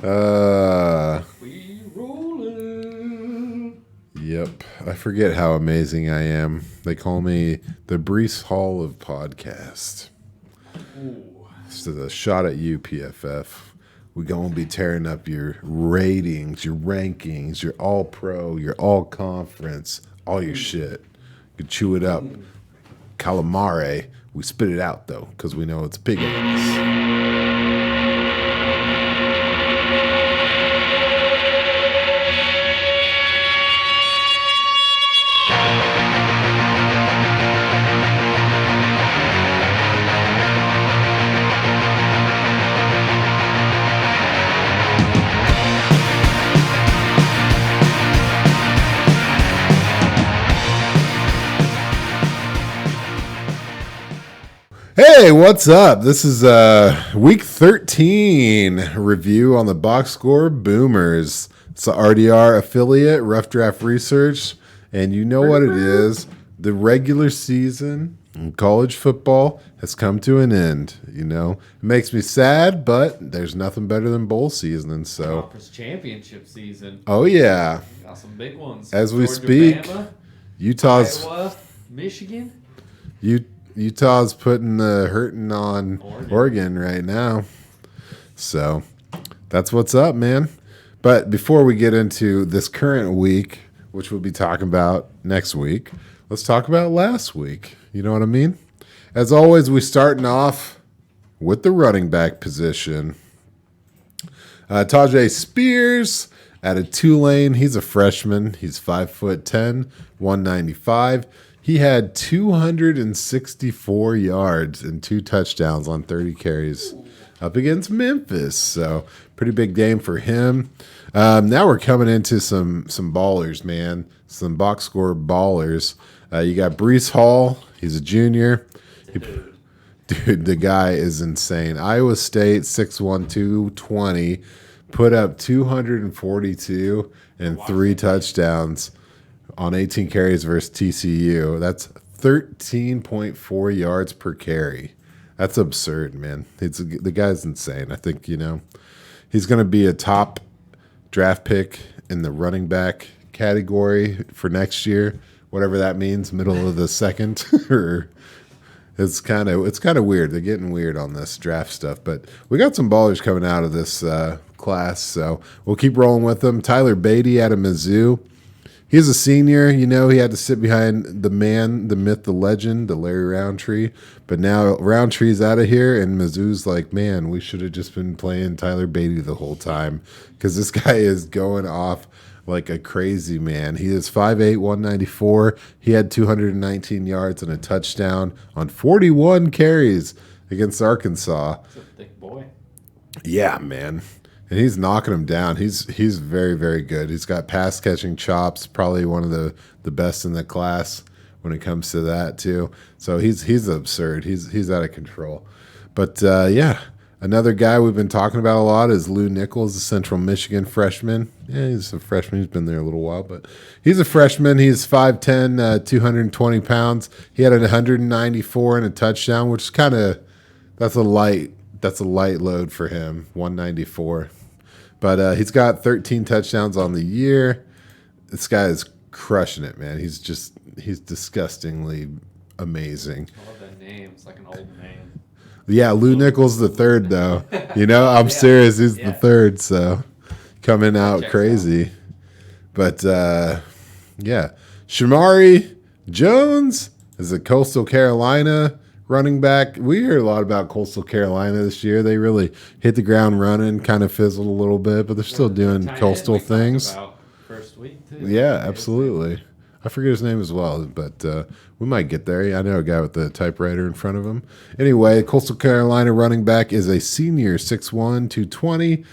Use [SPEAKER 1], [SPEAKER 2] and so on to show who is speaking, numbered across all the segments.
[SPEAKER 1] We rolling.
[SPEAKER 2] Yep. I forget how amazing I am. They call me the Brees Hall of podcast.
[SPEAKER 1] Ooh.
[SPEAKER 2] This is a shot at you, PFF. We're going to be tearing up your ratings, your rankings, your all-pro, your all-conference, all your shit. You can chew it up. Calamare. We spit it out, though, because we know it's pig eggs. Hey, what's up? This is week 13 review on the box score Boomers. It's the RDR affiliate, Rough Draft Research, and you know what it is. The regular season in college football has come to an end. You know, it makes me sad, but there's nothing better than bowl season, and so.
[SPEAKER 1] Conference championship season.
[SPEAKER 2] Oh yeah,
[SPEAKER 1] Got some big ones.
[SPEAKER 2] as we
[SPEAKER 1] Georgia,
[SPEAKER 2] speak,
[SPEAKER 1] Bama,
[SPEAKER 2] Utah's
[SPEAKER 1] Iowa, Michigan.
[SPEAKER 2] Utah's putting the hurting on Oregon right now. So that's what's up, man. But before we get into this current week, which we'll be talking about next week, let's talk about last week. You know what I mean? As always, we starting off with the running back position. Tajay Spears out of Tulane. He's a freshman. He's 5'10", 195. He had 264 yards and 2 touchdowns on 30 carries up against Memphis. So pretty big game for him. Now we're coming into some ballers, man. Some box score ballers. You got Brees Hall. He's a junior. Dude, the guy is insane. Iowa State, 6'1", 220. Put up 242 and 3 touchdowns on 18 carries versus TCU. That's 13.4 yards per carry. That's absurd, man. The guy's insane. I think, he's going to be a top draft pick in the running back category for next year, whatever that means, middle of the second. Or it's kind of weird. They're getting weird on this draft stuff, but we got some ballers coming out of this class, so we'll keep rolling with them. Tyler Beatty out of Mizzou. He's a senior, he had to sit behind the man, the myth, the legend, the Larry Roundtree. But now Roundtree's out of here, and Mizzou's like, man, we should have just been playing Tyler Beatty the whole time because this guy is going off like a crazy man. He is 5'8", 194. He had 219 yards and a touchdown on 41 carries against Arkansas.
[SPEAKER 1] That's a thick boy.
[SPEAKER 2] Yeah, man. And he's knocking him down. He's very, very good. He's got pass catching chops, probably one of the best in the class when it comes to that too. So he's absurd. He's out of control. But yeah, another guy we've been talking about a lot is Lou Nichols, the Central Michigan freshman. Yeah, he's a freshman. He's been there a little while, but he's a freshman. He's 5'10", 220 pounds. He had 194 and a touchdown, which is that's a light load for him, 194. But he's got 13 touchdowns on the year. This guy is crushing it, man. He's disgustingly amazing.
[SPEAKER 1] I love that name. It's like an old man.
[SPEAKER 2] Yeah, Lou Nichols the third, though. I'm serious. He's the third, so coming out crazy. But, yeah. Shamari Jones is a Coastal Carolina running back. We heard a lot about Coastal Carolina this year. They really hit the ground running, kind of fizzled a little bit, but they're still doing Coastal things.
[SPEAKER 1] First week too.
[SPEAKER 2] Yeah, absolutely. I forget his name as well, but we might get there. I know a guy with the typewriter in front of him. Anyway, Coastal Carolina running back is a senior, 6'1", 220.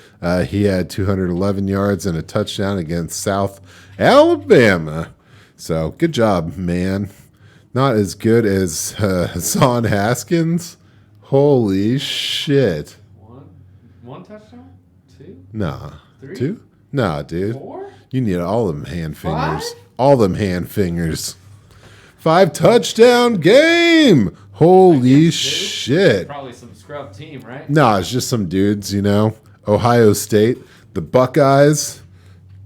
[SPEAKER 2] He had 211 yards and a touchdown against South Alabama. So good job, man. Not as good as Hassan Haskins. Holy shit.
[SPEAKER 1] One touchdown? 2?
[SPEAKER 2] Nah.
[SPEAKER 1] 3?
[SPEAKER 2] 2? Nah, dude.
[SPEAKER 1] 4?
[SPEAKER 2] You need all them hand fingers.
[SPEAKER 1] 5?
[SPEAKER 2] All them hand fingers. 5 touchdown game. Holy shit.
[SPEAKER 1] Probably some scrub team, right?
[SPEAKER 2] Nah, it's just some dudes, Ohio State. The Buckeyes,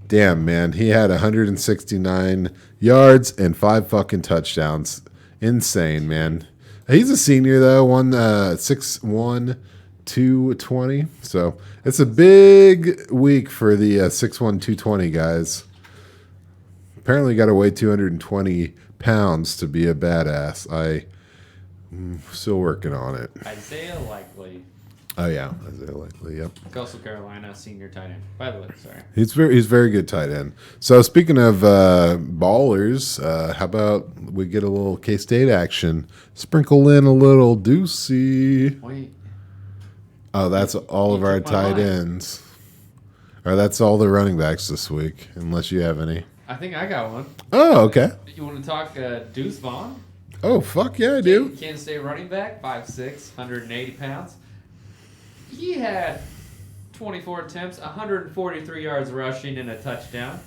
[SPEAKER 2] damn, man. He had 169 yards and 5 fucking touchdowns. Insane, man. He's a senior, though. 6'1", 220. So it's a big week for the 6'1", 220 guys. Apparently got to weigh 220 pounds to be a badass. I'm still working on it.
[SPEAKER 1] Isaiah Likely.
[SPEAKER 2] Oh, yeah. Isaiah Likely, yep.
[SPEAKER 1] Coastal Carolina senior tight end. By the way, sorry.
[SPEAKER 2] He's very good tight end. So speaking of ballers, how about we get a little K-State action? Sprinkle in a little Deucey.
[SPEAKER 1] Wait.
[SPEAKER 2] Oh, that's all of our
[SPEAKER 1] took my
[SPEAKER 2] tight
[SPEAKER 1] line.
[SPEAKER 2] ends. Or that's all the running backs this week, unless you have any.
[SPEAKER 1] I think I got one.
[SPEAKER 2] Oh, okay.
[SPEAKER 1] You want to talk Deuce Vaughn?
[SPEAKER 2] Oh, fuck yeah, I do.
[SPEAKER 1] Kansas State running back, 5'6", 180 pounds. He had 24 attempts, 143 yards rushing and a touchdown.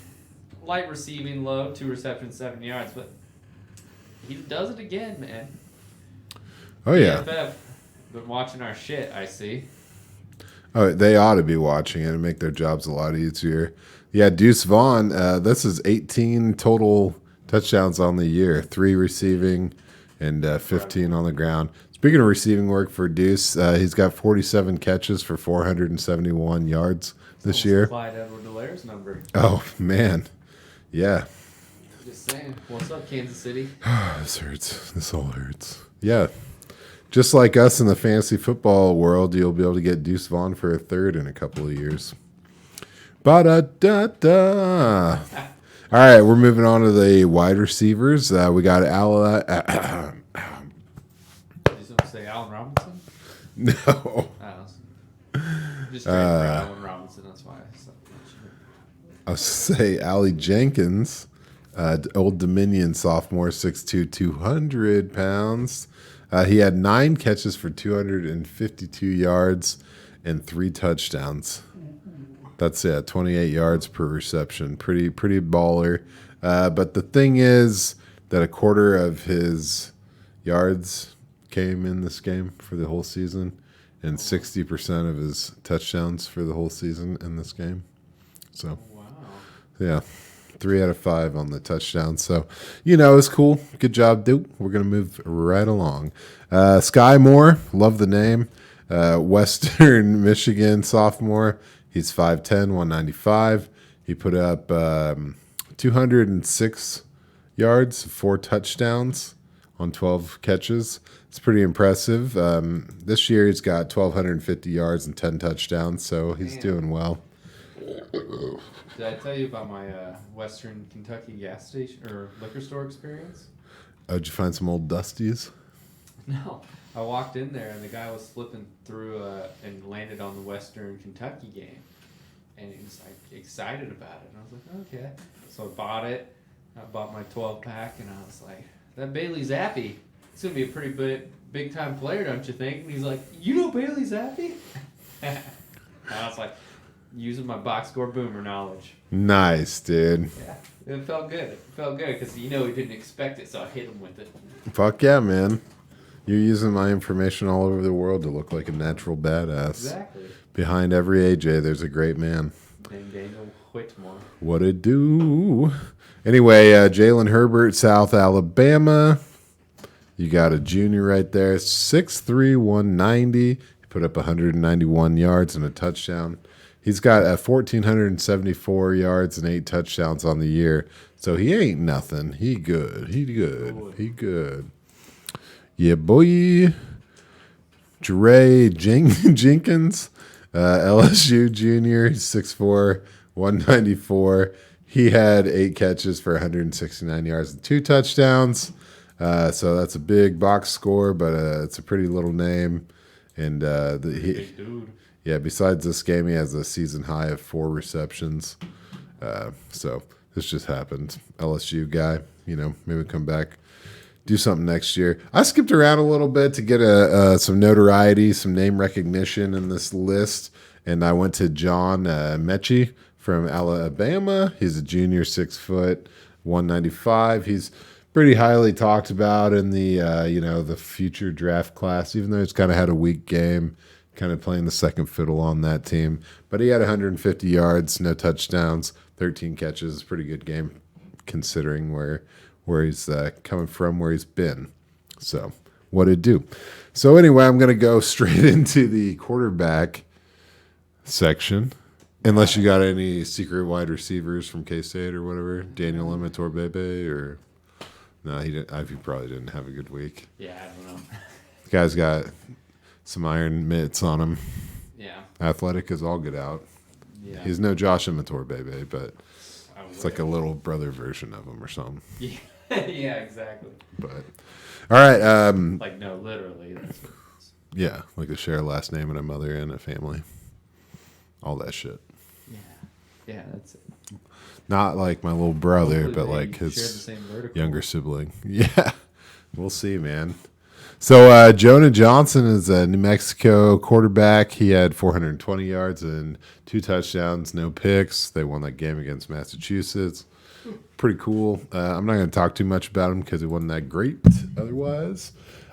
[SPEAKER 1] Light receiving load, 2 receptions, 7 yards. But he does it again, man.
[SPEAKER 2] Oh, yeah.
[SPEAKER 1] PFF, been watching our shit, I see.
[SPEAKER 2] Oh, they ought to be watching it and make their jobs a lot easier. Yeah, Deuce Vaughn, this is 18 total touchdowns on the year, 3 receiving and 15 on the ground. Speaking of receiving work for Deuce, he's got 47 catches for 471 yards this year.
[SPEAKER 1] Clyde Edwards-Helaire's number.
[SPEAKER 2] Oh, man. Yeah.
[SPEAKER 1] Just saying. What's up, Kansas City?
[SPEAKER 2] This hurts. This all hurts. Yeah. Just like us in the fantasy football world, you'll be able to get Deuce Vaughn for a third in a couple of years. Ba-da-da-da. All right, we're moving on to the wide receivers. We got
[SPEAKER 1] Did you say Allen Robinson?
[SPEAKER 2] No.
[SPEAKER 1] Just trying for Allen Robinson, that's why I stopped mentioning it.
[SPEAKER 2] I was say Allie Jenkins, Old Dominion sophomore, 6'2", 200 pounds. He had 9 catches for 252 yards and 3 touchdowns. That's it, 28 yards per reception. Pretty baller. But the thing is that a quarter of his yards came in this game for the whole season, and 60% of his touchdowns for the whole season in this game. So,
[SPEAKER 1] Wow.
[SPEAKER 2] yeah, 3 out of 5 on the touchdown. So, it's cool. Good job, dude. We're going to move right along. Skyy Moore, love the name. Western Michigan sophomore. He's 5'10", 195. He put up 206 yards, 4 touchdowns on 12 catches. It's pretty impressive. This year he's got 1,250 yards and 10 touchdowns, so he's doing well.
[SPEAKER 1] Did I tell you about my Western Kentucky gas station or liquor store experience?
[SPEAKER 2] Did you find some old Dusties?
[SPEAKER 1] No. I walked in there and the guy was flipping through and landed on the Western Kentucky game. And he was like excited about it. And I was like, okay. So I bought it. I bought my 12-pack and I was like, that Bailey Zappi, it's going to be a pretty big time player, don't you think? And he's like, you know Bailey Zappi? And I was like, using my box score boomer knowledge.
[SPEAKER 2] Nice, dude.
[SPEAKER 1] Yeah, it felt good. It felt good because he didn't expect it, so I hit him with it.
[SPEAKER 2] Fuck yeah, man. You're using my information all over the world to look like a natural badass.
[SPEAKER 1] Exactly.
[SPEAKER 2] Behind every AJ, there's a great man.
[SPEAKER 1] And Daniel Whitmore.
[SPEAKER 2] What it do? Anyway, Jalen Herbert, South Alabama. You got a junior right there. 6'3", 190. He put up 191 yards and a touchdown. He's got 1,474 yards and 8 touchdowns on the year. So he ain't nothing. He good. Yeah, boy. Dre Jenkins, LSU junior, 6'4", 194. He had 8 catches for 169 yards and 2 touchdowns. So that's a big box score, but it's a pretty little name. And
[SPEAKER 1] Big dude.
[SPEAKER 2] yeah, besides this game, he has a season high of 4 receptions. So this just happened. LSU guy, maybe come back, do something next year. I skipped around a little bit to get some notoriety, some name recognition in this list, and I went to John Mechie from Alabama. He's a junior, 6 foot, 195. He's pretty highly talked about in the the future draft class, even though he's kind of had a weak game. kind of playing the second fiddle on that team. But he had 150 yards, no touchdowns, 13 catches. Pretty good game considering where he's coming from, where he's been. So what it do? So anyway, I'm going to go straight into the quarterback section. Unless you got any secret wide receivers from K-State or whatever. Daniel Imatorbhebhe or... No, he didn't. He probably didn't have a good week.
[SPEAKER 1] Yeah, I don't know.
[SPEAKER 2] The guy's got some iron mitts on him.
[SPEAKER 1] Yeah.
[SPEAKER 2] Athletic as all get out.
[SPEAKER 1] Yeah.
[SPEAKER 2] He's no Josh Imatorbhebhe, but it's like a little brother version of him or something.
[SPEAKER 1] Yeah, yeah, exactly.
[SPEAKER 2] But all right.
[SPEAKER 1] Like no, literally. That's what it is.
[SPEAKER 2] Yeah, like to share a last name and a mother and a family. All that shit.
[SPEAKER 1] Yeah. Yeah, that's it.
[SPEAKER 2] Not like my little brother,
[SPEAKER 1] Hopefully
[SPEAKER 2] but
[SPEAKER 1] they
[SPEAKER 2] like
[SPEAKER 1] share the
[SPEAKER 2] his
[SPEAKER 1] same vertical.
[SPEAKER 2] younger sibling. Yeah, we'll see, man. So Jonah Johnson is a New Mexico quarterback. He had 420 yards and 2 touchdowns, no picks. They won that game against Massachusetts. Pretty cool. I'm not going to talk too much about him because it wasn't that great otherwise.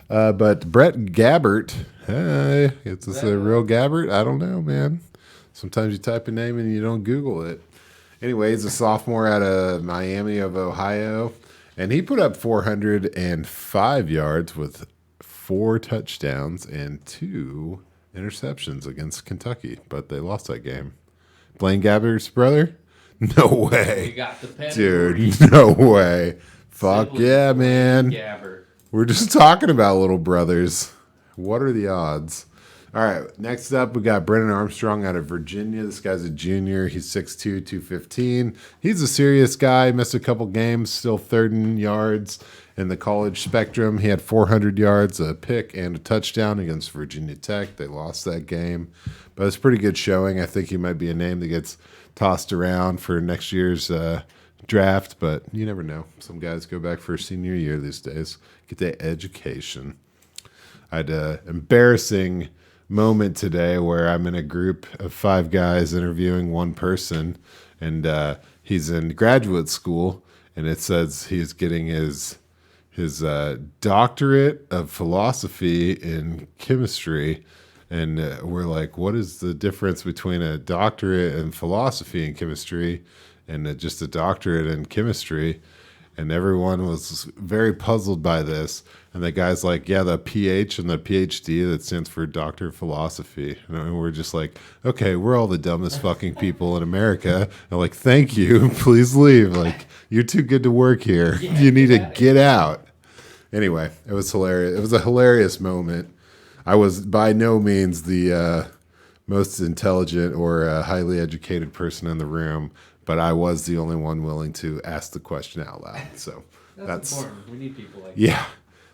[SPEAKER 2] But Brett Gabbert, hey, is this a real Gabbert? I don't know, man. Sometimes you type a name and you don't Google it. Anyway, he's a sophomore out of Miami of Ohio, and he put up 405 yards with 4 touchdowns and 2 interceptions against Kentucky, but they lost that game. Blaine Gabbert's brother? No way.
[SPEAKER 1] We got the pedigree.
[SPEAKER 2] Dude, no way. Fuck
[SPEAKER 1] Sibling
[SPEAKER 2] yeah, man.
[SPEAKER 1] Gabbert.
[SPEAKER 2] We're just talking about little brothers. What are the odds? All right, next up, we got Brennan Armstrong out of Virginia. This guy's a junior. He's 6'2", 215. He's a serious guy. Missed a couple games, still third in yards in the college spectrum. He had 400 yards, a pick, and a touchdown against Virginia Tech. They lost that game, but it's a pretty good showing. I think he might be a name that gets tossed around for next year's draft, but you never know. Some guys go back for a senior year these days, get their education. I had an embarrassing moment today where I'm in a group of 5 guys interviewing one person, and he's in graduate school, and it says he's getting his doctorate of philosophy in chemistry, and we're like, what is the difference between a doctorate in philosophy and chemistry and just a doctorate in chemistry? And everyone was very puzzled by this. And the guy's like, yeah, the PH and the PhD, that stands for Doctor of Philosophy. And we're just like, okay, we're all the dumbest fucking people in America. And like, thank you. Please leave. Like, you're too good to work here.
[SPEAKER 1] Yeah,
[SPEAKER 2] you need to get out. Anyway, it was hilarious. It was a hilarious moment. I was by no means the most intelligent or highly educated person in the room, but I was the only one willing to ask the question out loud. So
[SPEAKER 1] that's important. We need people like
[SPEAKER 2] that.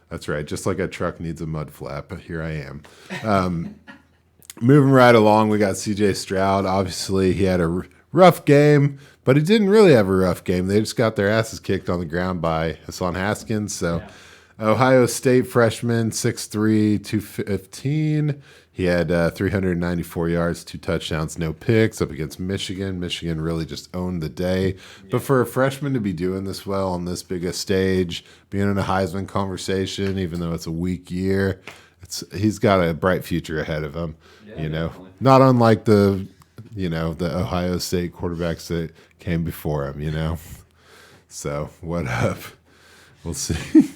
[SPEAKER 2] That's right. Just like a truck needs a mud flap, but here I am. Moving right along, we got CJ Stroud. Obviously, he had a rough game, but he didn't really have a rough game. They just got their asses kicked on the ground by Hassan Haskins. So Ohio State freshman, 6'3", 215. He had 394 yards, 2 touchdowns, no picks up against Michigan. Michigan really just owned the day. Yeah. But for a freshman to be doing this well on this big a stage, being in a Heisman conversation, even though it's a weak year, he's got a bright future ahead of him. Yeah, you know, definitely. Not unlike the Ohio State quarterbacks that came before him. You know, so what up? We'll see.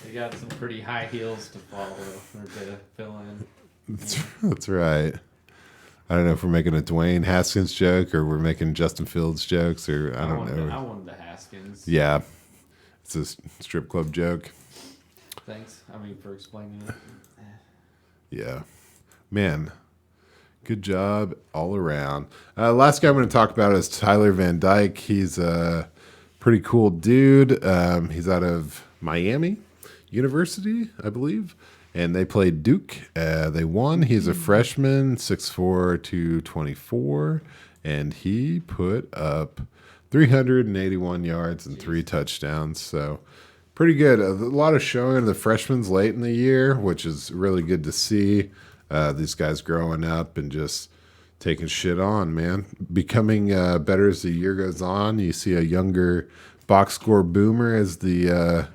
[SPEAKER 1] They got some pretty high heels to follow or to fill in.
[SPEAKER 2] That's right. I don't know if we're making a Dwayne Haskins joke or we're making Justin Fields jokes or I don't know.
[SPEAKER 1] I wanted the Haskins.
[SPEAKER 2] Yeah. It's a strip club joke.
[SPEAKER 1] Thanks. I mean, for explaining it.
[SPEAKER 2] Yeah. Man, good job all around. Last guy I'm going to talk about is Tyler Van Dyke. He's a pretty cool dude. He's out of Miami University, I believe. And they played Duke. They won. He's a freshman, 6'4", 224. And he put up 381 yards and 3 touchdowns. So pretty good. A lot of showing of the freshmen late in the year, which is really good to see. These guys growing up and just taking shit on, man. Becoming better as the year goes on. You see a younger box score boomer as the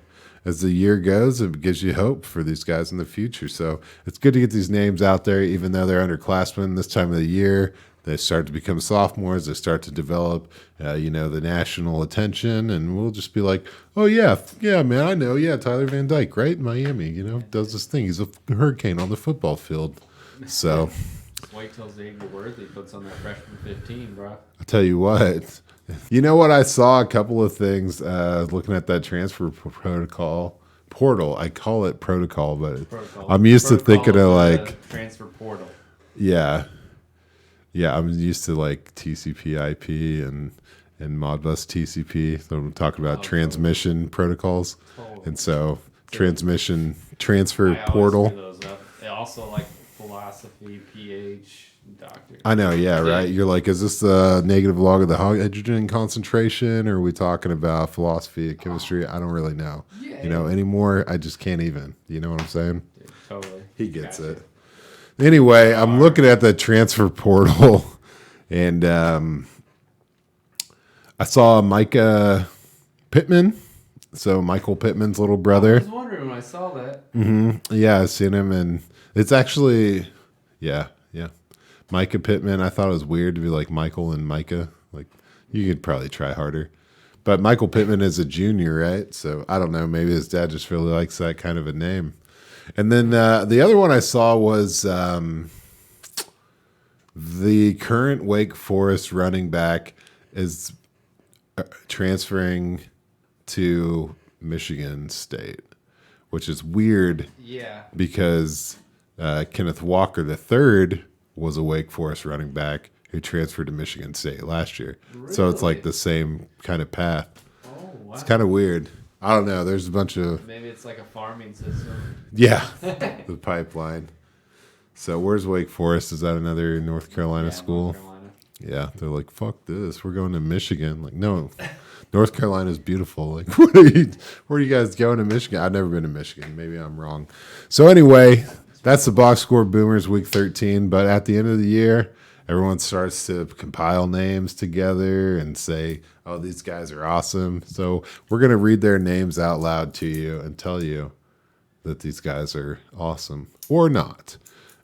[SPEAKER 2] as the year goes, it gives you hope for these guys in the future. So it's good to get these names out there, even though they're underclassmen this time of the year. They start to become sophomores. They start to develop, the national attention, and we'll just be like, "Oh yeah, man, I know, yeah, Tyler Van Dyke, right, Miami, does this thing. He's a hurricane on the football field." So,
[SPEAKER 1] wait till Xavier Worthy puts on that freshman 15, bro.
[SPEAKER 2] I'll tell you what. You know what? I saw a couple of things looking at that transfer portal. I call it protocol, but I'm used to thinking of like
[SPEAKER 1] transfer portal.
[SPEAKER 2] Yeah. Yeah, I'm used to like TCP IP and Modbus TCP. So I'm talking about transmission protocols. And so transfer portal.
[SPEAKER 1] Those up. They also like philosophy, pH, doctor.
[SPEAKER 2] I know, yeah, right. You're like, is this the negative log of the hydrogen concentration, or are we talking about philosophy, chemistry? I don't really know. Yeah, anymore. I just can't even. You know what I'm saying?
[SPEAKER 1] Dude, totally.
[SPEAKER 2] He gets it. Anyway, I'm looking at the transfer portal, and I saw Micah Pittman. So Michael Pittman's little brother.
[SPEAKER 1] I was wondering when I saw that.
[SPEAKER 2] Mm-hmm. Yeah, I seen him, and it's actually, yeah. Micah Pittman. I thought it was weird to be like Michael and Micah. Like, you could probably try harder. But Michael Pittman is a junior, right? So I don't know. Maybe his dad just really likes that kind of a name. And then the other one I saw was the current Wake Forest running back is transferring to Michigan State, which is weird.
[SPEAKER 1] Yeah.
[SPEAKER 2] Because Kenneth Walker III was a Wake Forest running back who transferred to Michigan State last year. Really? So it's like the same kind of path.
[SPEAKER 1] Oh, wow.
[SPEAKER 2] It's kind of weird. I don't know. There's a bunch of...
[SPEAKER 1] Maybe it's like a farming system.
[SPEAKER 2] Yeah, the pipeline. So where's Wake Forest? Is that another North Carolina school?
[SPEAKER 1] North Carolina.
[SPEAKER 2] Yeah, they're like, fuck this. We're going to Michigan. Like, no, North Carolina is beautiful. Like, where are you guys going to Michigan? I've never been to Michigan. Maybe I'm wrong. So anyway, that's the box score Boomers week 13. But at the end of the year, everyone starts to compile names together and say, oh, these guys are awesome. So we're going to read their names out loud to you and tell you that these guys are awesome or not.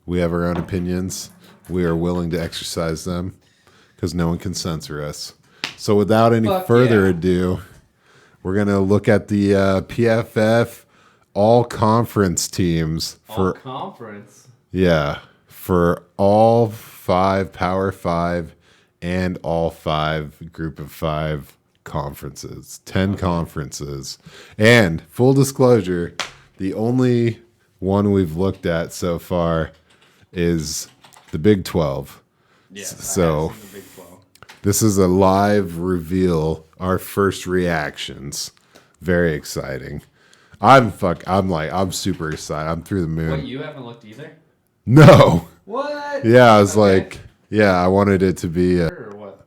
[SPEAKER 2] We have our own opinions. We are willing to exercise them because no one can censor us. So without any further ado, we're going to look at the PFF all-conference teams.
[SPEAKER 1] All-conference?
[SPEAKER 2] Yeah, for all 5 Power 5 and all 5 Group of 5 conferences. 10 conferences. And full disclosure, the only one we've looked at so far is the Big 12.
[SPEAKER 1] Yeah,
[SPEAKER 2] so
[SPEAKER 1] the Big 12.
[SPEAKER 2] This is a live reveal, our first reactions. Very exciting. I'm super excited. I'm through the moon.
[SPEAKER 1] Wait, you haven't looked either?
[SPEAKER 2] No.
[SPEAKER 1] What?
[SPEAKER 2] Yeah, I was I wanted it to be
[SPEAKER 1] or what?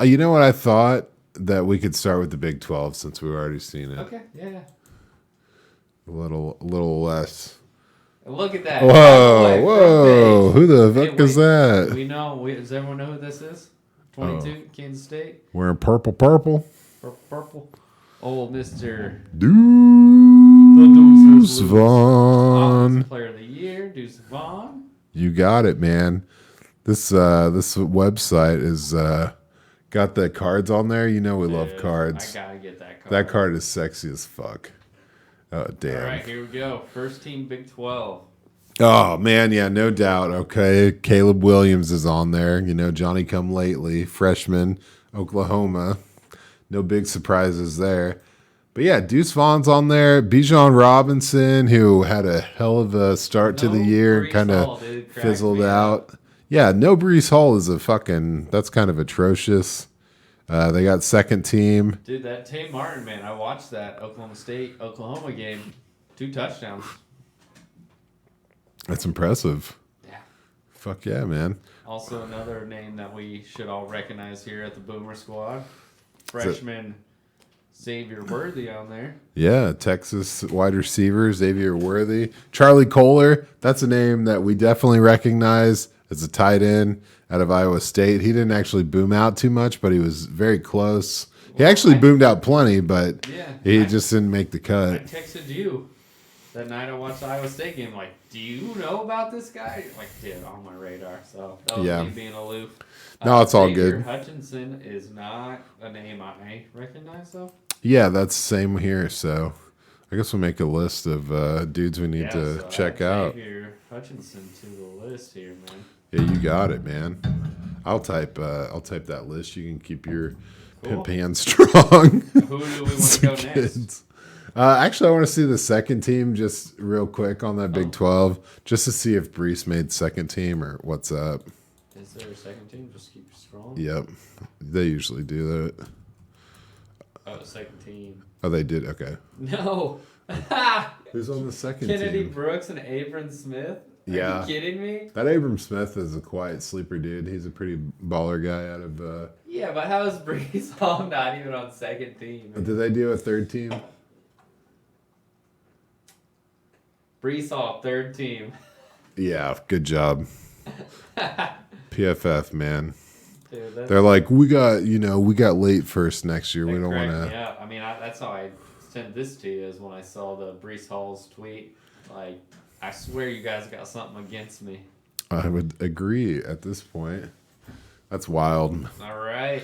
[SPEAKER 2] You know what I thought? That we could start with the Big 12 since we've already seen it.
[SPEAKER 1] Okay, yeah.
[SPEAKER 2] A little less.
[SPEAKER 1] Look at that.
[SPEAKER 2] Whoa. Who the fuck is that?
[SPEAKER 1] Does everyone know who this is? 22, Kansas State.
[SPEAKER 2] Wearing purple.
[SPEAKER 1] Purple. Old Mr.
[SPEAKER 2] Deuce Vaughn.
[SPEAKER 1] Offensive Player of the Year, Deuce Vaughn.
[SPEAKER 2] You got it, man. This website is got the cards on there. You know we love cards.
[SPEAKER 1] I gotta get that card.
[SPEAKER 2] That card is sexy as fuck. Oh, damn.
[SPEAKER 1] All right, here we go. First team Big 12.
[SPEAKER 2] Oh, man, yeah, no doubt. Okay, Caleb Williams is on there. Johnny come lately, freshman, Oklahoma. No big surprises there. But, yeah, Deuce Vaughn's on there. Bijan Robinson, who had a hell of a start to the year and kind of fizzled out. Yeah, no Breece Hall is that's kind of atrocious. They got second team.
[SPEAKER 1] Dude, that Tay Martin, man, I watched that Oklahoma game. 2 touchdowns.
[SPEAKER 2] That's impressive.
[SPEAKER 1] Yeah.
[SPEAKER 2] Fuck yeah, man.
[SPEAKER 1] Also, another name that we should all recognize here at the Boomer Squad. Freshman Xavier Worthy on there.
[SPEAKER 2] Yeah, Texas wide receiver Xavier Worthy. Charlie Kohler, that's a name that we definitely recognize as a tight end out of Iowa State. He didn't actually boom out too much, but he was very close. He actually boomed out plenty, but he
[SPEAKER 1] I
[SPEAKER 2] just didn't make the cut.
[SPEAKER 1] texted you that night I watched the Iowa State game. Like, do you know about this guy? Like, dude, on my radar. So that was me being aloof.
[SPEAKER 2] No, it's all
[SPEAKER 1] Xavier
[SPEAKER 2] good.
[SPEAKER 1] Hutchinson is not a name I recognize, though.
[SPEAKER 2] Yeah, that's the same here. So I guess we'll make a list of dudes we need to check out.
[SPEAKER 1] Xavier Hutchinson to the list here, man.
[SPEAKER 2] Yeah, you got it, man. I'll type that list. You can keep your pimp hand strong.
[SPEAKER 1] Who do we want to go next?
[SPEAKER 2] Actually, I want to see the second team just real quick on that Big 12, just to see if Brees made second team or what's up.
[SPEAKER 1] Is there a second team? Just keep scrolling.
[SPEAKER 2] Yep, they usually do that.
[SPEAKER 1] Oh, second team.
[SPEAKER 2] Oh, they did. Okay.
[SPEAKER 1] No.
[SPEAKER 2] Who's on the second
[SPEAKER 1] Kennedy
[SPEAKER 2] team?
[SPEAKER 1] Brooks and Abram Smith. Are
[SPEAKER 2] Yeah.
[SPEAKER 1] you kidding me?
[SPEAKER 2] That Abram Smith is a quiet sleeper dude. He's a pretty baller guy out of.
[SPEAKER 1] Yeah, but how is Brees Hall not even on second team?
[SPEAKER 2] Did they do a third team?
[SPEAKER 1] Brees Hall, third team.
[SPEAKER 2] Yeah, good job. PFF, man.
[SPEAKER 1] Dude,
[SPEAKER 2] They're like, we got late first next year. We don't want to.
[SPEAKER 1] Yeah, I mean, that's how I sent this to you is when I saw the Brees Hall's tweet. Like, I swear you guys got something against me.
[SPEAKER 2] I would agree at this point. That's wild.
[SPEAKER 1] All right.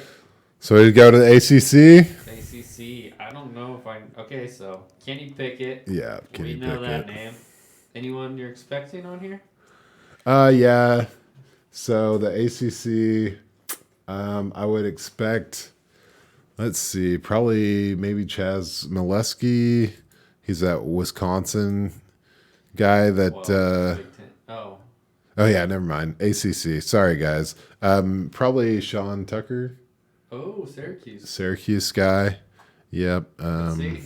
[SPEAKER 2] So we go to the ACC.
[SPEAKER 1] ACC. I don't know if I. Okay, so Kenny Pickett.
[SPEAKER 2] Yeah, Kenny
[SPEAKER 1] We know that
[SPEAKER 2] Pickett.
[SPEAKER 1] name. Anyone you're expecting on here?
[SPEAKER 2] Yeah. So the ACC, I would expect. Let's see, probably maybe Chaz Mileski. He's that Wisconsin guy that.
[SPEAKER 1] Big Ten. Oh.
[SPEAKER 2] Oh yeah, never mind. ACC. Sorry guys. Probably Sean Tucker.
[SPEAKER 1] Oh, Syracuse.
[SPEAKER 2] Syracuse guy. Yep.
[SPEAKER 1] Let's see.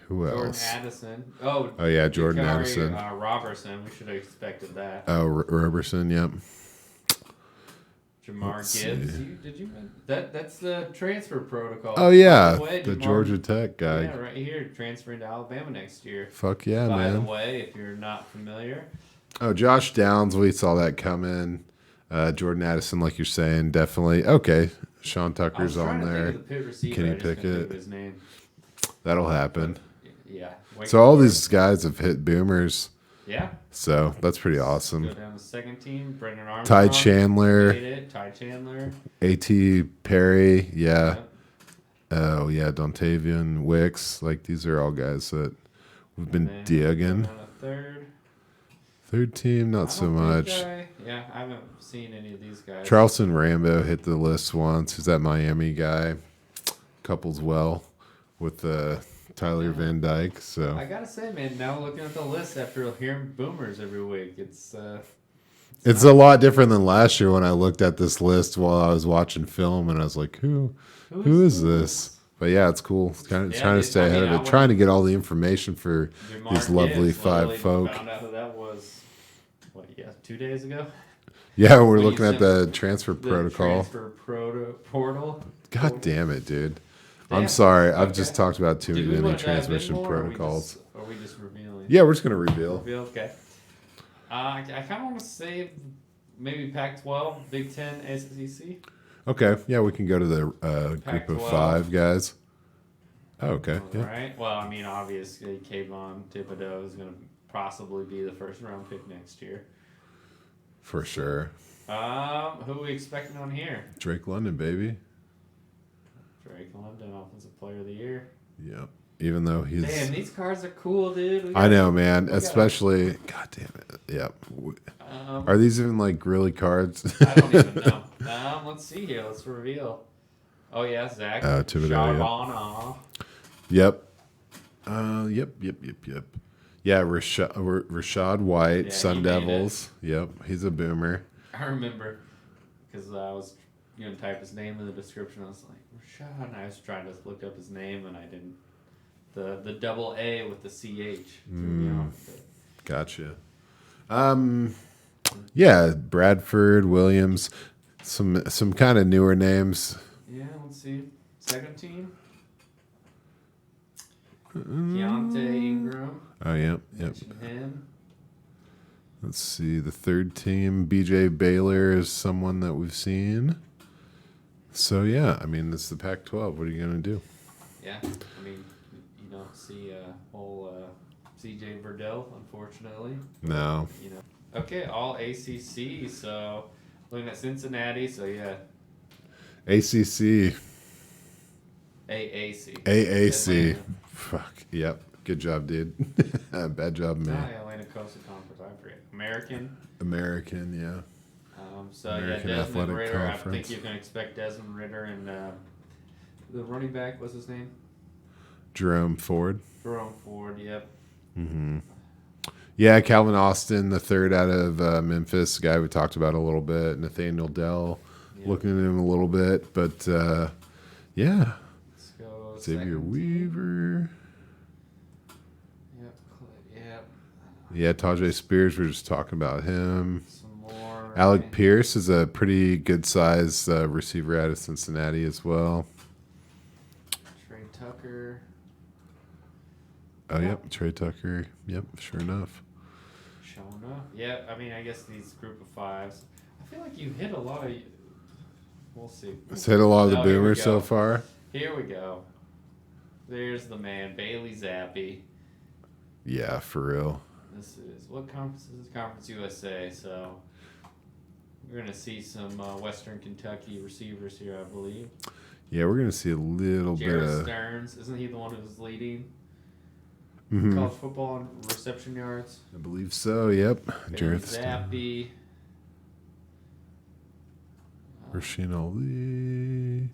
[SPEAKER 2] Who
[SPEAKER 1] Jordan
[SPEAKER 2] else?
[SPEAKER 1] Addison. Oh
[SPEAKER 2] yeah, Jordan
[SPEAKER 1] Jakari,
[SPEAKER 2] Addison.
[SPEAKER 1] Robertson. We should have expected that.
[SPEAKER 2] Oh, Roberson. Yep.
[SPEAKER 1] Jamar
[SPEAKER 2] Let's
[SPEAKER 1] Gibbs.
[SPEAKER 2] see.
[SPEAKER 1] Did you that's the transfer protocol.
[SPEAKER 2] Oh yeah,
[SPEAKER 1] By the way,
[SPEAKER 2] the
[SPEAKER 1] Jamar-
[SPEAKER 2] Georgia Tech guy.
[SPEAKER 1] Yeah, right here, transferring to Alabama next year.
[SPEAKER 2] Fuck yeah,
[SPEAKER 1] By
[SPEAKER 2] man.
[SPEAKER 1] the way, if you're not familiar,
[SPEAKER 2] Oh, Josh Downs, we saw that come in. Jordan Addison, like you're saying, definitely. Okay, Sean Tucker's on there. Kenny Pickett.
[SPEAKER 1] His name.
[SPEAKER 2] That'll happen.
[SPEAKER 1] Yeah.
[SPEAKER 2] So all these guys have hit boomers.
[SPEAKER 1] Yeah.
[SPEAKER 2] So that's pretty
[SPEAKER 1] Go
[SPEAKER 2] awesome.
[SPEAKER 1] down the second team. Brendan Armstrong.
[SPEAKER 2] Ty Chandler,
[SPEAKER 1] Made it. Ty Chandler.
[SPEAKER 2] A.T. Perry, yeah.
[SPEAKER 1] Yep.
[SPEAKER 2] Oh yeah, Dontavian Wicks. Like these are all guys that we've been
[SPEAKER 1] And then
[SPEAKER 2] digging.
[SPEAKER 1] go down to third.
[SPEAKER 2] Third team, not so much.
[SPEAKER 1] Yeah, I haven't seen any of these guys.
[SPEAKER 2] Charleston Rambo hit the list once. He's that Miami guy. Couples well with Tyler Van Dyke. So
[SPEAKER 1] I gotta say, man, now looking at the list after hearing boomers every week, it's
[SPEAKER 2] it's a lot different than last year when I looked at this list while I was watching film and I was like, who is this? But yeah, it's cool. Kind of trying to stay ahead of it, trying to get all the information for these lovely five folk.
[SPEAKER 1] Found out who that was. What? Yeah, 2 days ago.
[SPEAKER 2] Yeah, we're
[SPEAKER 1] When
[SPEAKER 2] looking
[SPEAKER 1] you
[SPEAKER 2] at the
[SPEAKER 1] sent
[SPEAKER 2] transfer
[SPEAKER 1] The
[SPEAKER 2] protocol.
[SPEAKER 1] portal.
[SPEAKER 2] God damn it, dude. I'm
[SPEAKER 1] Damn.
[SPEAKER 2] sorry. I've
[SPEAKER 1] Okay.
[SPEAKER 2] just talked about too
[SPEAKER 1] Did we
[SPEAKER 2] many
[SPEAKER 1] want to dive in
[SPEAKER 2] transmission
[SPEAKER 1] more, or
[SPEAKER 2] protocols.
[SPEAKER 1] Are we just revealing?
[SPEAKER 2] Yeah, we're just going to reveal.
[SPEAKER 1] Reveal, okay. I kind of want to save maybe Pac-12, Big Ten, SEC.
[SPEAKER 2] Okay. Yeah, we can go to the group of
[SPEAKER 1] Pac-12.
[SPEAKER 2] five guys. Oh, okay. Yeah.
[SPEAKER 1] Right. Well, I mean, obviously, Kayvon Thibodeau is going to possibly be the first round pick next year.
[SPEAKER 2] For sure.
[SPEAKER 1] Who are we expecting on here?
[SPEAKER 2] Drake London, baby.
[SPEAKER 1] Drake London, Offensive Player of the Year.
[SPEAKER 2] Yep. Even though he's.
[SPEAKER 1] Damn, these cards are cool, dude.
[SPEAKER 2] I know, man.
[SPEAKER 1] we got-
[SPEAKER 2] Especially. God damn it. Yep. Are these even like really cards?
[SPEAKER 1] I don't even know. Let's see here. Let's reveal. Oh yeah, Zach.
[SPEAKER 2] Thibodeau, yeah.
[SPEAKER 1] Charbonneau.
[SPEAKER 2] Yep. Yep. Yeah, Rashad White,
[SPEAKER 1] Yeah,
[SPEAKER 2] Sun
[SPEAKER 1] he made
[SPEAKER 2] Devils. Yep, he's a boomer.
[SPEAKER 1] I remember because I was going to type his name in the description. I was like, Rashad. And I was trying to look up his name and I didn't. The double A with the CH. threw me off, but-
[SPEAKER 2] Gotcha. Yeah, Bradford, Williams, some kind of newer names.
[SPEAKER 1] Yeah, let's see. Second team. Keontae Ingram.
[SPEAKER 2] Oh, yep.
[SPEAKER 1] Mention him.
[SPEAKER 2] Let's see. The third team, BJ Baylor is someone that we've seen. So, yeah, I mean, this is the Pac-12. What are you going to do?
[SPEAKER 1] Yeah, I mean, you don't see whole C.J. Verdell, unfortunately.
[SPEAKER 2] No.
[SPEAKER 1] You know. Okay, all ACC. So looking at Cincinnati. So yeah,
[SPEAKER 2] ACC.
[SPEAKER 1] AAC.
[SPEAKER 2] AAC.
[SPEAKER 1] Atlanta.
[SPEAKER 2] Fuck. Yep. Good job, dude. Bad job,
[SPEAKER 1] Oh,
[SPEAKER 2] man.
[SPEAKER 1] yeah, Atlantic Coastal Conference. I forget. American.
[SPEAKER 2] American, yeah.
[SPEAKER 1] So
[SPEAKER 2] American
[SPEAKER 1] yeah, Desmond
[SPEAKER 2] Athletic
[SPEAKER 1] Ritter. I
[SPEAKER 2] Conference.
[SPEAKER 1] think you can expect Desmond Ritter and the running back. What's his name?
[SPEAKER 2] Jerome Ford.
[SPEAKER 1] Jerome Ford. Yep.
[SPEAKER 2] Mm-hmm. Yeah, Calvin Austin, the third out of Memphis, the guy we talked about a little bit. Nathaniel Dell,
[SPEAKER 1] Yep.
[SPEAKER 2] looking at him a little bit. But, yeah.
[SPEAKER 1] Let's go.
[SPEAKER 2] Xavier
[SPEAKER 1] second team.
[SPEAKER 2] Weaver.
[SPEAKER 1] Yep. Yep.
[SPEAKER 2] Yeah, Tajay Spears, we were just talking about him.
[SPEAKER 1] Some more.
[SPEAKER 2] Alec
[SPEAKER 1] right?
[SPEAKER 2] Pierce is a pretty good-sized receiver out of Cincinnati as well.
[SPEAKER 1] Trey Tucker.
[SPEAKER 2] Oh, yep, Trey Tucker. Yep, sure enough.
[SPEAKER 1] Showing up. Yeah, I mean, I guess these group of fives. I feel like you hit a lot of. We'll see.
[SPEAKER 2] Let's hit a lot of the
[SPEAKER 1] Oh, here we
[SPEAKER 2] boomers so
[SPEAKER 1] go.
[SPEAKER 2] far.
[SPEAKER 1] Here we go. There's the man, Bailey Zappi.
[SPEAKER 2] Yeah, for real.
[SPEAKER 1] This is what conference is this? Conference USA. So we're gonna see some Western Kentucky receivers here, I believe.
[SPEAKER 2] Yeah, we're going to see a little
[SPEAKER 1] Jared
[SPEAKER 2] bit of...
[SPEAKER 1] Stearns, isn't he the one who's leading
[SPEAKER 2] Mhm.
[SPEAKER 1] college football in reception yards?
[SPEAKER 2] I believe so, yep.
[SPEAKER 1] Bailey
[SPEAKER 2] Jareth Stearns.
[SPEAKER 1] Zappi.
[SPEAKER 2] Rasheed Ali.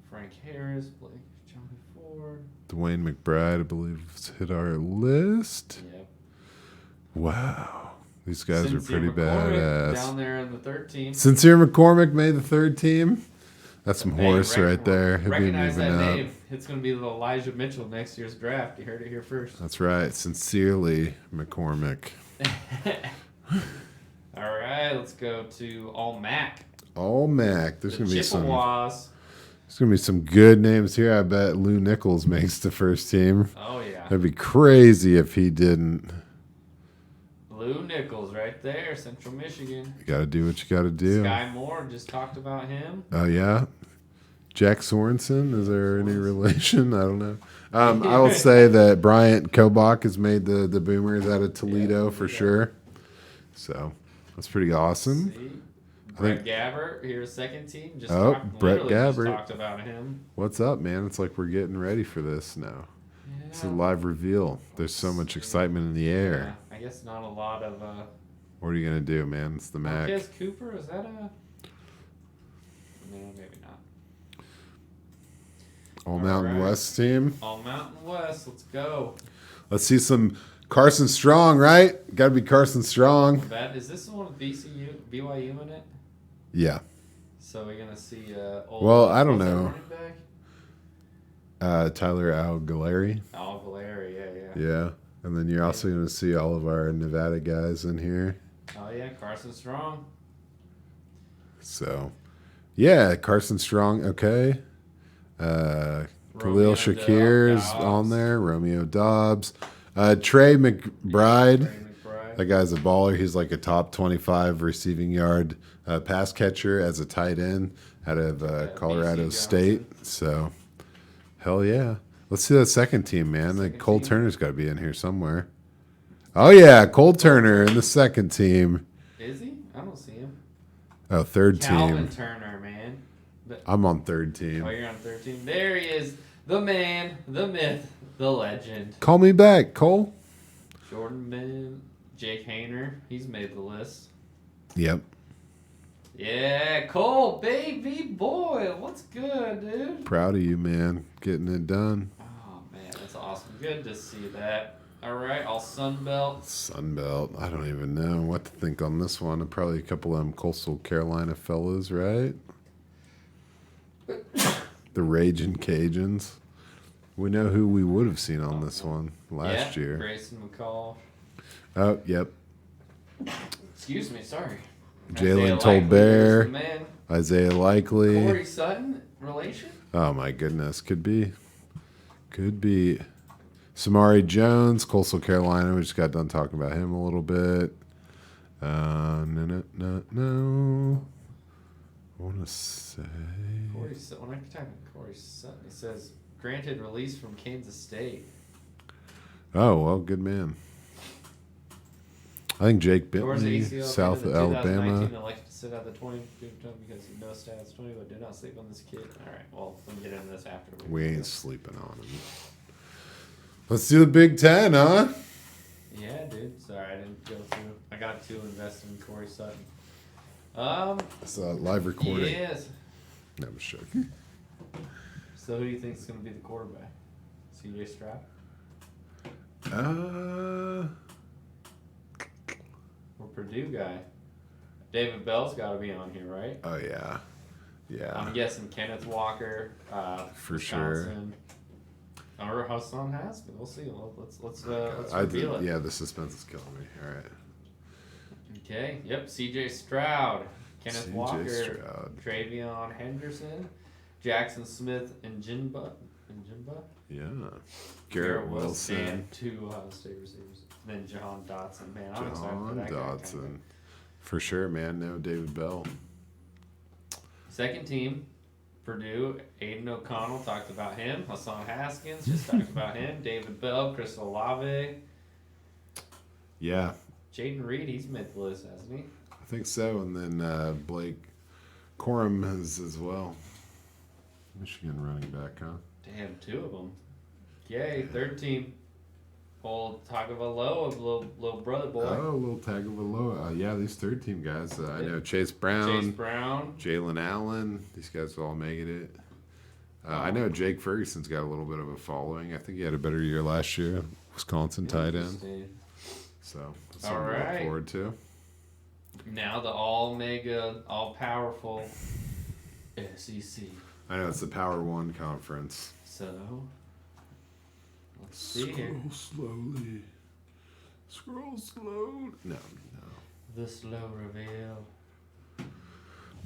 [SPEAKER 1] Frank Harris, Blake Johnny Ford.
[SPEAKER 2] Dwayne McBride, I believe, has hit our list.
[SPEAKER 1] Yep.
[SPEAKER 2] Wow. These guys
[SPEAKER 1] Sincere
[SPEAKER 2] are pretty
[SPEAKER 1] McCormick
[SPEAKER 2] badass.
[SPEAKER 1] down there in the third team.
[SPEAKER 2] Sincere McCormick made the third team. That's some
[SPEAKER 1] Hey,
[SPEAKER 2] horse right there. He'll be
[SPEAKER 1] recognize
[SPEAKER 2] moving
[SPEAKER 1] that
[SPEAKER 2] up.
[SPEAKER 1] name. It's going to be the Elijah Mitchell next year's draft. You heard it here first.
[SPEAKER 2] That's right. Sincerely, McCormick.
[SPEAKER 1] All right, let's go to All Mac.
[SPEAKER 2] All Mac. There's
[SPEAKER 1] The
[SPEAKER 2] gonna be some.
[SPEAKER 1] Chippewas.
[SPEAKER 2] There's gonna be some good names here. I bet Lou Nichols makes the first team.
[SPEAKER 1] Oh yeah,
[SPEAKER 2] That'd be crazy if he didn't.
[SPEAKER 1] Lou Nichols right there, Central Michigan.
[SPEAKER 2] You gotta do what you gotta do.
[SPEAKER 1] Skyy Moore, just talked about him.
[SPEAKER 2] Oh yeah. Jack Sorensen. Is there any relation? I don't know. I will say that Bryant Kobach has made the Boomers out of Toledo for sure. So that's pretty awesome.
[SPEAKER 1] See? Brett Gabbert, here's second team. Just
[SPEAKER 2] Oh,
[SPEAKER 1] talked,
[SPEAKER 2] Brett
[SPEAKER 1] literally just
[SPEAKER 2] Gabbert.
[SPEAKER 1] talked about him.
[SPEAKER 2] What's up, man? It's like we're getting ready for this now.
[SPEAKER 1] Yeah.
[SPEAKER 2] It's a live reveal. There's so much excitement in the air.
[SPEAKER 1] Yeah, I guess not a lot of.
[SPEAKER 2] What are you gonna do, man? It's the Mac.
[SPEAKER 1] Marquez Cooper, is that a? No, maybe not.
[SPEAKER 2] All Mountain
[SPEAKER 1] right.
[SPEAKER 2] West team.
[SPEAKER 1] All Mountain West, let's go.
[SPEAKER 2] Let's see some Carson Strong, right? Got to be Carson Strong.
[SPEAKER 1] Is this the one with BYU in it?
[SPEAKER 2] Yeah.
[SPEAKER 1] So we're gonna see.
[SPEAKER 2] Well, I don't
[SPEAKER 1] what's that
[SPEAKER 2] know.
[SPEAKER 1] running back?
[SPEAKER 2] Tyler Algaleri.
[SPEAKER 1] Oh, Valeri, yeah.
[SPEAKER 2] Yeah. And then you're also going to see all of our Nevada guys in here.
[SPEAKER 1] Oh yeah, Carson Strong.
[SPEAKER 2] So, yeah, Carson Strong, okay. Khalil
[SPEAKER 1] Romeo
[SPEAKER 2] Shakir is
[SPEAKER 1] Dobbs.
[SPEAKER 2] on there. Romeo Dobbs. Trey McBride.
[SPEAKER 1] Trey McBride.
[SPEAKER 2] That guy's a baller. He's like a top 25 receiving yard pass catcher as a tight end out of Colorado
[SPEAKER 1] BC
[SPEAKER 2] State. So, hell yeah. Let's see that second team, man.
[SPEAKER 1] Second
[SPEAKER 2] Cole
[SPEAKER 1] team.
[SPEAKER 2] Turner's got to be in here somewhere. Oh, yeah. Cole Turner in the second team.
[SPEAKER 1] Is he? I don't see him.
[SPEAKER 2] Oh, third
[SPEAKER 1] Calvin
[SPEAKER 2] team.
[SPEAKER 1] Turner, man.
[SPEAKER 2] I'm on third team.
[SPEAKER 1] Oh, you're on 13. There he is. The man, the myth, the legend.
[SPEAKER 2] Call me back, Cole.
[SPEAKER 1] Jordan Min, Jake Hayner. He's made the list.
[SPEAKER 2] Yep.
[SPEAKER 1] Yeah, Cole, baby boy. What's good, dude?
[SPEAKER 2] Proud of you, man. Getting it done.
[SPEAKER 1] Oh, man, that's awesome. Good to see that. All right, all Sunbelt.
[SPEAKER 2] Sunbelt. I don't even know what to think on this one. Probably a couple of them coastal Carolina fellas, right? The Raging Cajuns. We know who we would have seen on this one last year.
[SPEAKER 1] Grayson McCall.
[SPEAKER 2] Oh, yep.
[SPEAKER 1] Excuse me, sorry.
[SPEAKER 2] Jalen
[SPEAKER 1] Isaiah Likely,
[SPEAKER 2] Tolbert.
[SPEAKER 1] there's the man.
[SPEAKER 2] Isaiah Likely.
[SPEAKER 1] Corey Sutton, relation?
[SPEAKER 2] Oh, my goodness. Could be. Could be. Samari Jones, Coastal Carolina. We just got done talking about him a little bit. No. want to say.
[SPEAKER 1] When I type in Corey Sutton, it says granted release from Kansas State.
[SPEAKER 2] Oh, well, good man. I think Jake
[SPEAKER 1] Towards
[SPEAKER 2] Bentley,
[SPEAKER 1] ACL
[SPEAKER 2] South
[SPEAKER 1] in
[SPEAKER 2] Alabama.
[SPEAKER 1] 2019 elected to sit out the 20 because no stats 20, but did not sleep on this kid. All right, well, we can get into this after.
[SPEAKER 2] We ain't sleeping on him. Let's do the Big Ten, huh?
[SPEAKER 1] Yeah, dude. Sorry, I didn't go through. I got to invest in Corey Sutton.
[SPEAKER 2] It's a live recording.
[SPEAKER 1] Yes.
[SPEAKER 2] No, I'm just joking.
[SPEAKER 1] So who do you think is going to be the quarterback? CJ Stroud? Or Purdue guy? David Bell's got to be on here, right?
[SPEAKER 2] Oh, yeah. Yeah.
[SPEAKER 1] I'm guessing Kenneth Walker.
[SPEAKER 2] For
[SPEAKER 1] Wisconsin. Sure. Or Hassan Haskins. We'll see. Let's reveal it.
[SPEAKER 2] Yeah, the suspense is killing me. All right.
[SPEAKER 1] Okay. Yep. CJ Stroud. Kenneth Walker.
[SPEAKER 2] Stroud.
[SPEAKER 1] Travion Henderson. Jackson Smith and Jinba.
[SPEAKER 2] Yeah. Garrett Wilson.
[SPEAKER 1] And 2 Ohio State receivers. And then John Dotson. Man, I'm excited for that
[SPEAKER 2] Dotson.
[SPEAKER 1] guy.
[SPEAKER 2] For sure, man. No David Bell.
[SPEAKER 1] Second team, Purdue. Aiden O'Connell, talked about him. Hassan Haskins, just talked about him. David Bell, Chris Olave.
[SPEAKER 2] Yeah.
[SPEAKER 1] Jaden Reed, he's made the list, hasn't he?
[SPEAKER 2] I think so. And then Blake Corum is as well. Michigan running back, huh?
[SPEAKER 1] Damn, 2 of them. Yay, third team. Old Tagovailoa, little brother boy.
[SPEAKER 2] Oh, little Tagovailoa. Yeah, these third team guys. I know Chase Brown. Jalen Allen. These guys all making it. I know Jake Ferguson's got a little bit of a following. I think he had a better year last year. Wisconsin tight end. So that's something to look forward to.
[SPEAKER 1] Now the all-mega, all-powerful SEC.
[SPEAKER 2] I know it's the Power One conference.
[SPEAKER 1] So, let's see here.
[SPEAKER 2] Scroll slowly. No.
[SPEAKER 1] The slow reveal.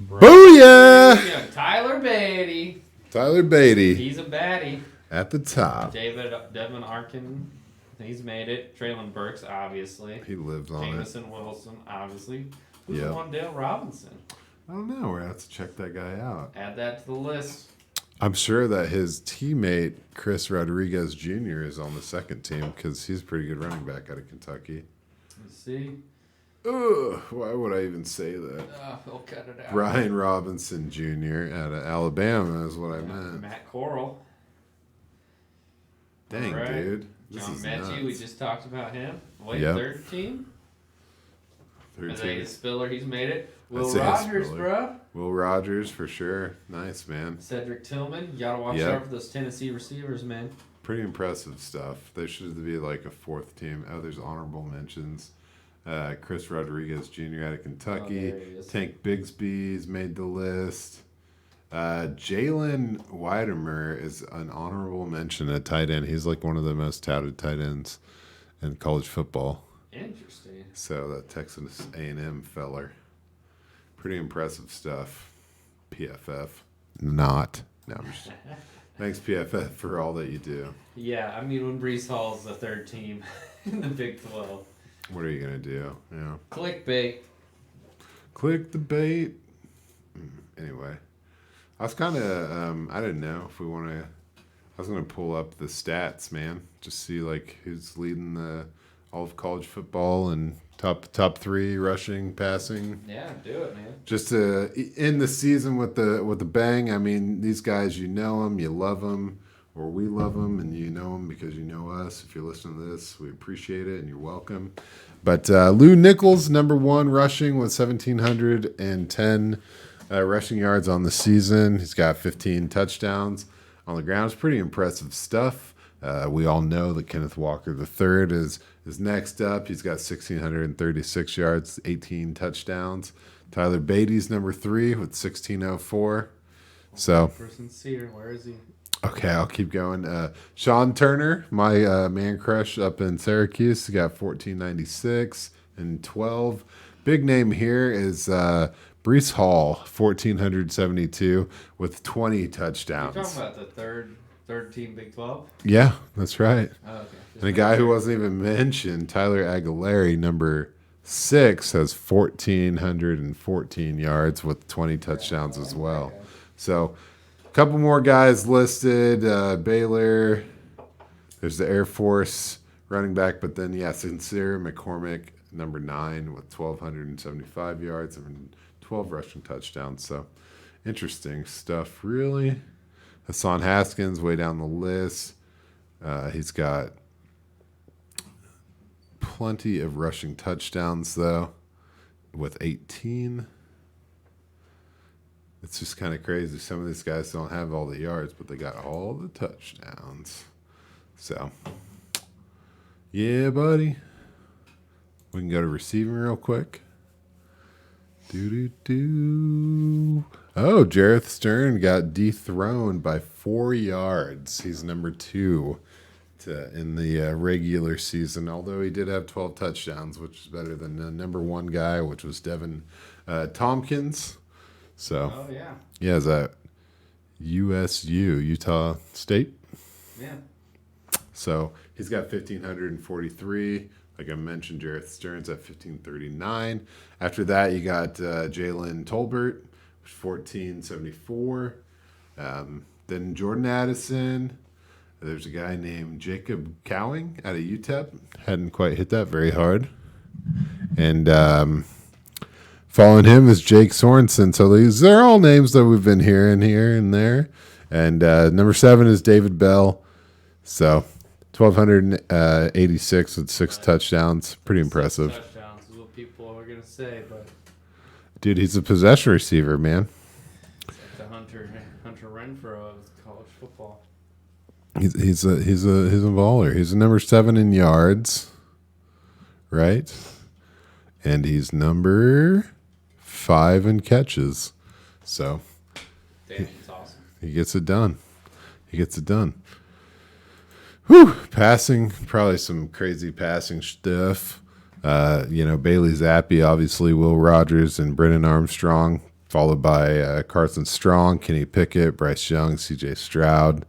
[SPEAKER 2] Booyah!
[SPEAKER 1] Tyler Beatty.
[SPEAKER 2] Tyler Beatty.
[SPEAKER 1] He's a baddie.
[SPEAKER 2] At the top.
[SPEAKER 1] Devin Arkin. He's made it. Traylon Burks, obviously.
[SPEAKER 2] He lives on
[SPEAKER 1] Jameson Wilson, obviously. Who's
[SPEAKER 2] Yep.
[SPEAKER 1] Wandale Robinson?
[SPEAKER 2] I don't know. We're going to have to check that guy out.
[SPEAKER 1] Add that to the list.
[SPEAKER 2] I'm sure that his teammate, Chris Rodriguez Jr., is on the second team because he's a pretty good running back out of Kentucky.
[SPEAKER 1] Let's see.
[SPEAKER 2] Ugh, why would I even say that?
[SPEAKER 1] He'll cut it out.
[SPEAKER 2] Brian Robinson Jr. out of Alabama is what I meant.
[SPEAKER 1] Matt Corral.
[SPEAKER 2] Dang, dude. This
[SPEAKER 1] John
[SPEAKER 2] is
[SPEAKER 1] Mechie,
[SPEAKER 2] nuts.
[SPEAKER 1] we just talked about him. Wait,
[SPEAKER 2] Yep.
[SPEAKER 1] third team?
[SPEAKER 2] Third
[SPEAKER 1] Isaiah
[SPEAKER 2] team.
[SPEAKER 1] Spiller, he's made it. Will
[SPEAKER 2] Isaiah
[SPEAKER 1] Rogers,
[SPEAKER 2] Spiller.
[SPEAKER 1] bro.
[SPEAKER 2] Will Rogers, for sure. Nice, man.
[SPEAKER 1] Cedric Tillman. You got to watch
[SPEAKER 2] Yep.
[SPEAKER 1] out for those Tennessee receivers, man.
[SPEAKER 2] Pretty impressive stuff. There should be like a fourth team. Oh, there's honorable mentions. Chris Rodriguez Jr. out of Kentucky.
[SPEAKER 1] Oh, there he is.
[SPEAKER 2] Tank Bigsby's made the list. Jalen Weidemer is an honorable mention at tight end. He's like one of the most touted tight ends in college football.
[SPEAKER 1] Interesting.
[SPEAKER 2] So that Texas A&M feller. Pretty impressive stuff. PFF. Not. No, I'm just... Thanks, PFF, for all that you do.
[SPEAKER 1] Yeah, I mean, when Brees Hall's the third team in the Big 12.
[SPEAKER 2] What are you going to do? Yeah.
[SPEAKER 1] Clickbait.
[SPEAKER 2] Click the bait. Anyway. I was kind of, I didn't know if we want to, I was going to pull up the stats, man. Just see, like, who's leading all of college football and top 3 rushing, passing.
[SPEAKER 1] Yeah, do it, man.
[SPEAKER 2] Just to end the season with the bang. I mean, these guys, you know them, you love them, or we love them, and you know them because you know us. If you're listening to this, we appreciate it, and you're welcome. But Lou Nichols, number 1 rushing with 1,710 rushing yards on the season. He's got 15 touchdowns on the ground. It's pretty impressive stuff. We all know that Kenneth Walker III is next up. He's got 1,636 yards, 18 touchdowns. Tyler Beatty's number 3 with 1,604. So,
[SPEAKER 1] For sincere, where is he?
[SPEAKER 2] okay, I'll keep going. Sean Turner, my man crush up in Syracuse, he got 1,496 and 12. Big name here is Brees Hall, 1,472 with 20 touchdowns.
[SPEAKER 1] You're talking about the third team Big 12?
[SPEAKER 2] Yeah, that's right.
[SPEAKER 1] Oh, okay.
[SPEAKER 2] And a guy who wasn't even mentioned, Tyler Aguilera, number 6 has 1,414 yards with 20 touchdowns as well. So a couple more guys listed. Baylor. There's the Air Force running back, but then, Sincere McCormick, number 9, with 1,275 yards and 12 rushing touchdowns. So interesting stuff, really. Hassan Haskins, way down the list. He's got plenty of rushing touchdowns, though, with 18. It's just kind of crazy. Some of these guys don't have all the yards, but they got all the touchdowns. So, yeah, buddy. We can go to receiving real quick. Oh, Jareth Stern got dethroned by 4 yards. He's number 2 in the regular season, although he did have 12 touchdowns, which is better than the number 1 guy, which was Devin Tompkins. So, yeah, is that USU, Utah State?
[SPEAKER 1] Yeah.
[SPEAKER 2] So he's got 1,543. Like I mentioned, Jareth Stern's at 1,539. After that, you got Jalen Tolbert, 1,474. Then Jordan Addison. There's a guy named Jacob Cowing out of UTEP. Hadn't quite hit that very hard. And following him is Jake Sorensen. So these are all names that we've been hearing here and there. And number 7 is David Bell. So 1,286 with 6 touchdowns. Pretty impressive.
[SPEAKER 1] 6 touchdowns is what people are going to say, but
[SPEAKER 2] dude, he's a possession receiver, man.
[SPEAKER 1] it's like the Hunter Renfro of college football.
[SPEAKER 2] He's a baller. He's a number 7 in yards, right? And he's number 5 in catches. So
[SPEAKER 1] Damn, that's awesome.
[SPEAKER 2] he gets it done. Whew, passing, probably some crazy passing stuff. Bailey Zappi, obviously, Will Rogers, and Brennan Armstrong, followed by Carson Strong, Kenny Pickett, Bryce Young, C.J. Stroud.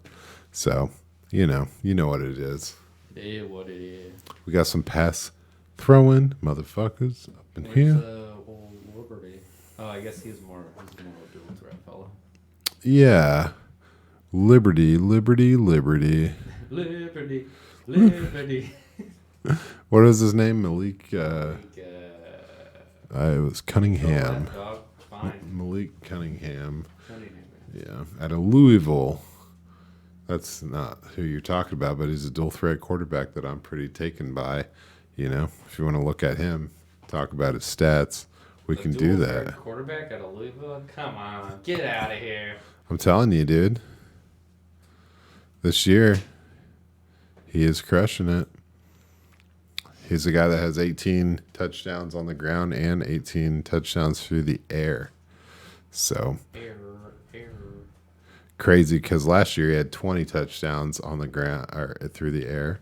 [SPEAKER 2] So, you know what it is.
[SPEAKER 1] Yeah, what it is.
[SPEAKER 2] We got some pass throwing motherfuckers up in here.
[SPEAKER 1] Old Liberty? Oh, I guess he's more a dual threat fellow.
[SPEAKER 2] Yeah. Liberty.
[SPEAKER 1] Liberty.
[SPEAKER 2] What was his name? Malik. It was Cunningham. Malik Cunningham. Yeah, out of Louisville. That's not who you're talking about, but he's a dual threat quarterback that I'm pretty taken by. If you want to look at him, talk about his stats, we can do that.
[SPEAKER 1] Quarterback out of Louisville? Come on, get out of here.
[SPEAKER 2] I'm telling you, dude. This year, he is crushing it. He's a guy that has 18 touchdowns on the ground and 18 touchdowns through the air. So, crazy, because last year he had 20 touchdowns on the ground or through the air,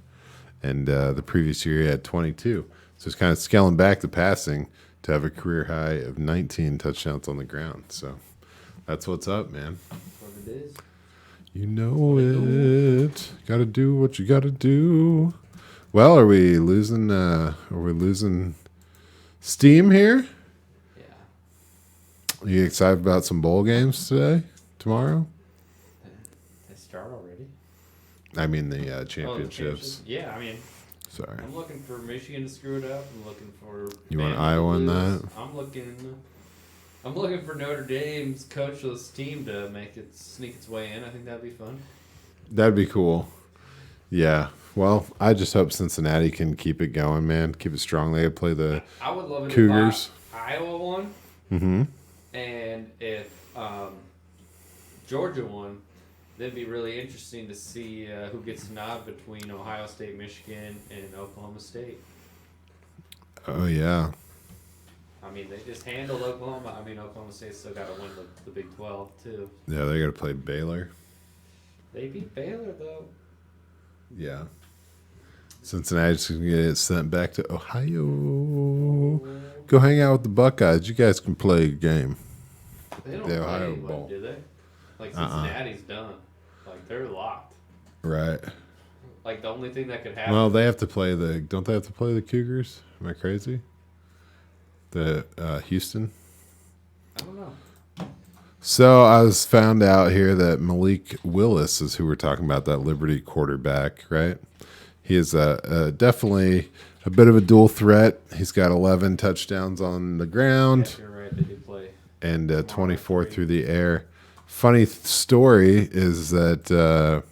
[SPEAKER 2] and the previous year he had 22. So he's kind of scaling back the passing to have a career high of 19 touchdowns on the ground. So that's what's up, man.
[SPEAKER 1] That's what it is.
[SPEAKER 2] You know it. Got to do what you got to do. Well, are we losing steam here?
[SPEAKER 1] Yeah.
[SPEAKER 2] Are you excited about some bowl games tomorrow?
[SPEAKER 1] They start already?
[SPEAKER 2] I mean the championships.
[SPEAKER 1] Yeah, I mean.
[SPEAKER 2] Sorry.
[SPEAKER 1] I'm looking for Michigan to screw it up. I'm looking for.
[SPEAKER 2] You want Iowa in that?
[SPEAKER 1] I'm looking for Notre Dame's coachless team to sneak its way in. I think that'd be fun.
[SPEAKER 2] That'd be cool. Yeah. Well, I just hope Cincinnati can keep it going, man. Keep it strong. They play the
[SPEAKER 1] I would love it
[SPEAKER 2] Cougars.
[SPEAKER 1] If Iowa won.
[SPEAKER 2] Mm-hmm.
[SPEAKER 1] And if Georgia won, that'd be really interesting to see who gets the nod between Ohio State, Michigan, and Oklahoma State.
[SPEAKER 2] Oh, yeah.
[SPEAKER 1] I mean, they just handled Oklahoma. I mean, Oklahoma State still got to win the Big 12, too.
[SPEAKER 2] Yeah, they got to play Baylor.
[SPEAKER 1] They beat Baylor, though.
[SPEAKER 2] Yeah. Cincinnati's going to get sent back to Ohio. Go hang out with the Buckeyes. You guys can play a game.
[SPEAKER 1] They don't
[SPEAKER 2] The
[SPEAKER 1] play
[SPEAKER 2] Ohio
[SPEAKER 1] anybody,
[SPEAKER 2] Bowl.
[SPEAKER 1] do they? Like, Cincinnati's done. Like, they're locked.
[SPEAKER 2] Right.
[SPEAKER 1] Like, the only thing that could happen...
[SPEAKER 2] Well, they have to play don't they have to play the Cougars? Am I crazy? The Houston.
[SPEAKER 1] I don't know.
[SPEAKER 2] So I was found out here that Malik Willis is who we're talking about, that Liberty quarterback, right? He is definitely a bit of a dual threat. He's got 11 touchdowns on the ground.
[SPEAKER 1] Yeah, you're right. They did play.
[SPEAKER 2] And 24 through the air. Funny story is that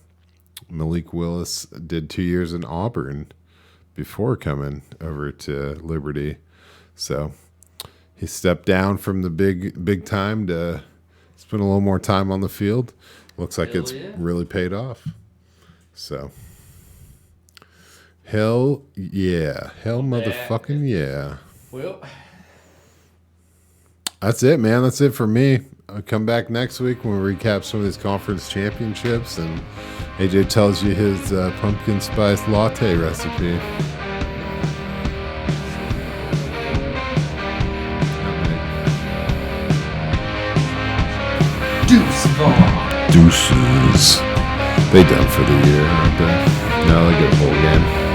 [SPEAKER 2] Malik Willis did 2 years in Auburn before coming over to Liberty. So he stepped down from the big time to spend a little more time on the field. Looks like it's really paid off. So, hell yeah. Hell motherfucking yeah.
[SPEAKER 1] Well,
[SPEAKER 2] that's it, man. That's it for me. I'll come back next week when we recap some of these conference championships and AJ tells you his pumpkin spice latte recipe. Deuces. They done for the year, aren't they? No, they get a bowl game.